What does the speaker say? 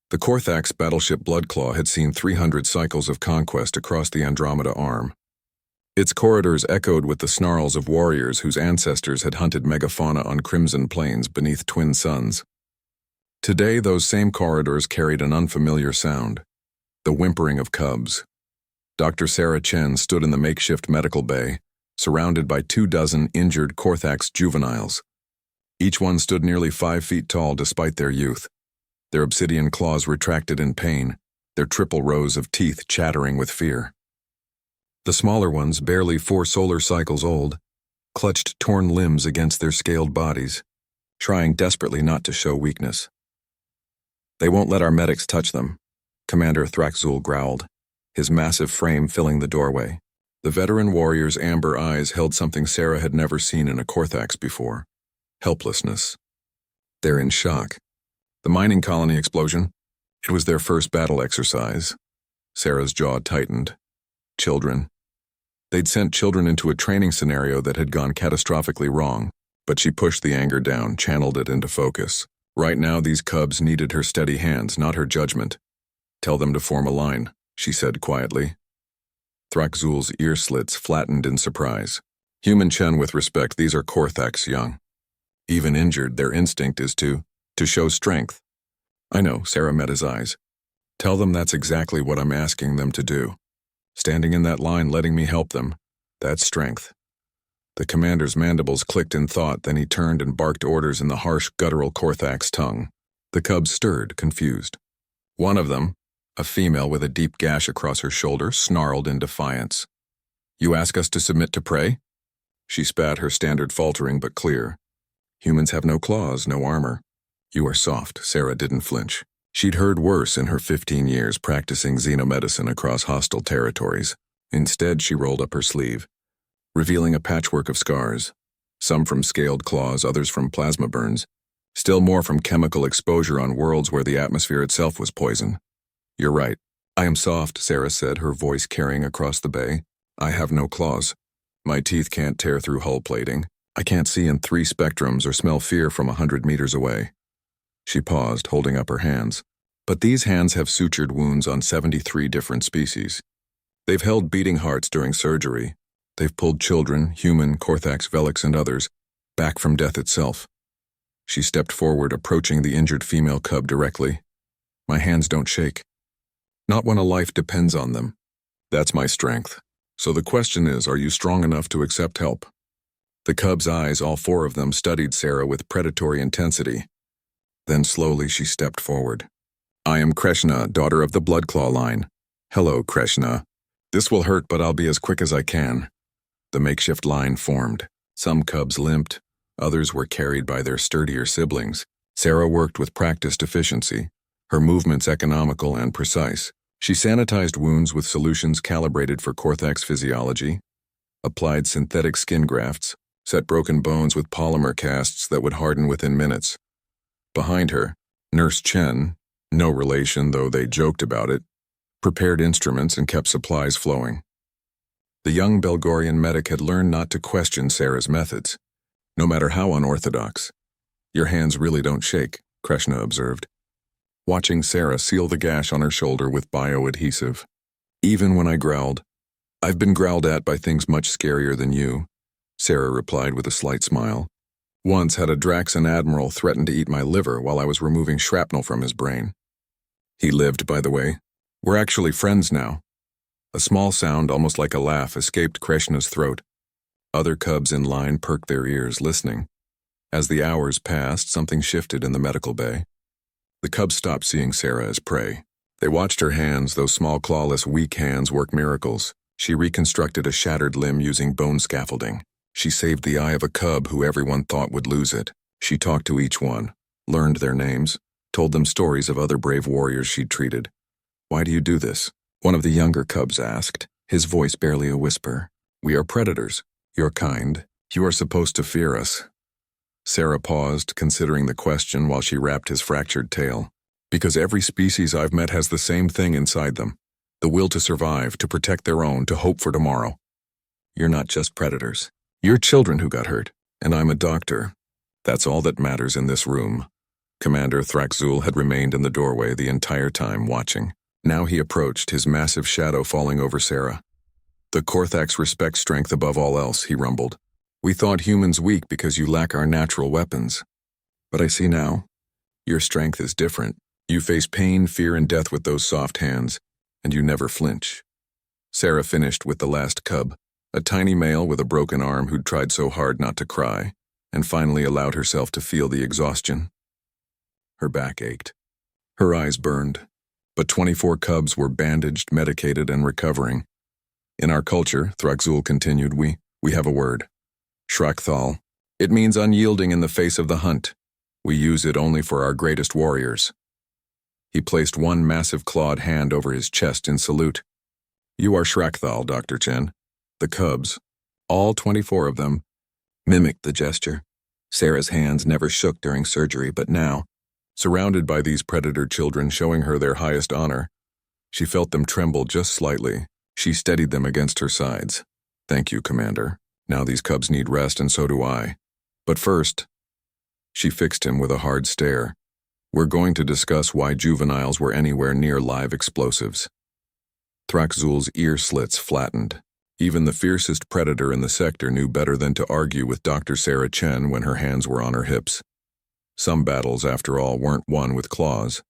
The Korthax battleship Bloodclaw had seen 300 cycles of conquest across the Andromeda Arm. Its corridors echoed with the snarls of warriors whose ancestors had hunted megafauna on crimson plains beneath twin suns. Today, those same corridors carried an unfamiliar sound, the whimpering of cubs. Dr. Sarah Chen stood in the makeshift medical bay, surrounded by 24 injured Korthax juveniles. Each one stood nearly 5 feet tall despite their youth. Their obsidian claws retracted in pain, their triple rows of teeth chattering with fear. The smaller ones, barely 4 solar cycles old, clutched torn limbs against their scaled bodies, trying desperately not to show weakness. "They won't let our medics touch them," Commander Thraxzul growled, his massive frame filling the doorway. The veteran warrior's amber eyes held something Sarah had never seen in a Korthax before: helplessness. They're in shock. The mining colony explosion, it was their first battle exercise. Sarah's jaw tightened. Children. They'd sent children into a training scenario that had gone catastrophically wrong, but she pushed the anger down, channeled it into focus. Right now, these cubs needed her steady hands, not her judgment. "Tell them to form a line," she said quietly. Thraxzul's ear slits flattened in surprise. "Human Chen, with respect, these are Korthax young. Even injured, their instinct is to show strength." "I know," Sarah met his eyes. "Tell them that's exactly what I'm asking them to do. Standing in that line, letting me help them, that's strength." The commander's mandibles clicked in thought, then he turned and barked orders in the harsh, guttural Korthax tongue. The cubs stirred, confused. One of them, a female with a deep gash across her shoulder, snarled in defiance. "You ask us to submit to prey?" She spat, her standard faltering but clear. "Humans have no claws, no armor." "You are soft." Sarah didn't flinch. She'd heard worse in her 15 years practicing xenomedicine across hostile territories. Instead, she rolled up her sleeve, revealing a patchwork of scars, some from scaled claws, others from plasma burns, still more from chemical exposure on worlds where the atmosphere itself was poison. "You're right. I am soft," Sarah said, her voice carrying across the bay. "I have no claws. My teeth can't tear through hull plating. I can't see in 3 spectrums or smell fear from 100 meters away." She paused, holding up her hands. "But these hands have sutured wounds on 73 different species. They've held beating hearts during surgery. They've pulled children, human, Korthax, Velix, and others, back from death itself." She stepped forward, approaching the injured female cub directly. "My hands don't shake. Not when a life depends on them. That's my strength. So the question is, are you strong enough to accept help?" The cub's eyes, all 4 of them, studied Sarah with predatory intensity. Then slowly she stepped forward. "I am Krishna, daughter of the Bloodclaw line." "Hello, Krishna. This will hurt, but I'll be as quick as I can." The makeshift line formed. Some cubs limped, others were carried by their sturdier siblings. Sarah worked with practiced efficiency, her movements economical and precise. She sanitized wounds with solutions calibrated for Korthax physiology, applied synthetic skin grafts, set broken bones with polymer casts that would harden within minutes. Behind her, Nurse Chen, no relation though they joked about it, prepared instruments and kept supplies flowing. The young Belgorian medic had learned not to question Sarah's methods, no matter how unorthodox. "Your hands really don't shake," Krishna observed, watching Sarah seal the gash on her shoulder with bioadhesive. "Even when I growled. I've been growled at by things much scarier than you," Sarah replied with a slight smile. "Once had a Draxan admiral threaten to eat my liver while I was removing shrapnel from his brain. He lived, by the way. We're actually friends now." A small sound, almost like a laugh, escaped Krishna's throat. Other cubs in line perked their ears, listening. As the hours passed, something shifted in the medical bay. The cubs stopped seeing Sarah as prey. They watched her hands, those small, clawless, weak hands, work miracles. She reconstructed a shattered limb using bone scaffolding. She saved the eye of a cub who everyone thought would lose it. She talked to each one, learned their names, told them stories of other brave warriors she'd treated. "Why do you do this?" one of the younger cubs asked, his voice barely a whisper. "We are predators. Your kind. You are supposed to fear us." Sarah paused, considering the question while she wrapped his fractured tail. "Because every species I've met has the same thing inside them. The will to survive, to protect their own, to hope for tomorrow. You're not just predators. You're children who got hurt, and I'm a doctor. That's all that matters in this room." Commander Thraxzul had remained in the doorway the entire time, watching. Now he approached, his massive shadow falling over Sarah. "The Korthax respect strength above all else," he rumbled. "We thought humans weak because you lack our natural weapons. But I see now. Your strength is different. You face pain, fear, and death with those soft hands, and you never flinch." Sarah finished with the last cub, a tiny male with a broken arm who'd tried so hard not to cry, and finally allowed herself to feel the exhaustion. Her back ached. Her eyes burned. But 24 cubs were bandaged, medicated, and recovering. "In our culture," Thraxzul continued, we have a word. Shrakthal. It means unyielding in the face of the hunt. We use it only for our greatest warriors." He placed one massive clawed hand over his chest in salute. "You are Shrakthal, Dr. Chen." The cubs, all 24 of them, mimicked the gesture. Sarah's hands never shook during surgery, but now, surrounded by these predator children showing her their highest honor, she felt them tremble just slightly. She steadied them against her sides. "Thank you, Commander. Now these cubs need rest, and so do I. But first," she fixed him with a hard stare, "we're going to discuss why juveniles were anywhere near live explosives." Thraxzul's ear slits flattened. Even the fiercest predator in the sector knew better than to argue with Dr. Sarah Chen when her hands were on her hips. Some battles, after all, weren't won with claws.